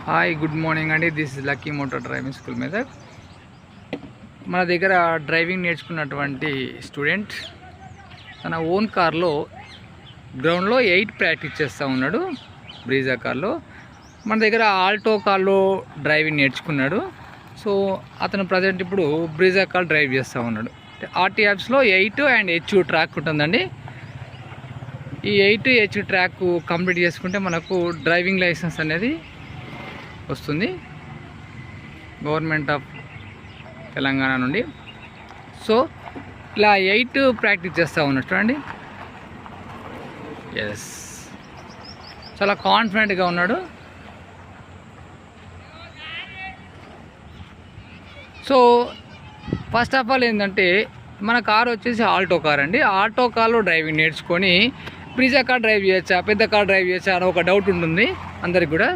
Hi good morning అండి. This is lucky motor driving school మీద మన దగ్గర డ్రైవింగ్ నేర్చుకున్నటువంటి స్టూడెంట్ తన ఓన్ కార్లో గ్రౌండ్లో 8 ప్రాక్టీస్ చేస్తూ ఉన్నాడు. బ్రీజా కార్లో మన దగ్గర ఆల్టో కార్లో డ్రైవింగ్ నేర్చుకున్నాడు. సో అతను ప్రజెంట్ ఇప్పుడు బ్రీజా కార్ డ్రైవ్ చేస్తూ ఉన్నాడు. ఆర్టీఎఫ్స్లో 8 అండ్ హెచ్ ట్రాక్ ఉంటుందండి. ఈ 8 హెచ్ ట్రాక్ కంప్లీట్ చేసుకుంటే మనకు డ్రైవింగ్ లైసెన్స్ అనేది వస్తుంది గవర్నమెంట్ ఆఫ్ తెలంగాణ నుండి. సో ఇలా 8 ప్రాక్టీస్ చేస్తూ ఉన్నట్టు అండి. ఎస్, చాలా కాన్ఫిడెంట్గా ఉన్నాడు. సో ఫస్ట్ ఆఫ్ ఆల్ ఏంటంటే మన కార్ వచ్చేసి ఆల్టో కార్ అండి. ఆల్టో కార్లో డ్రైవింగ్ నేర్చుకొని బ్రీజా కార్ డ్రైవ్ చేయొచ్చా, పెద్ద కార్ డ్రైవ్ చేయొచ్చా అని ఒక డౌట్ ఉంటుంది అందరికి కూడా.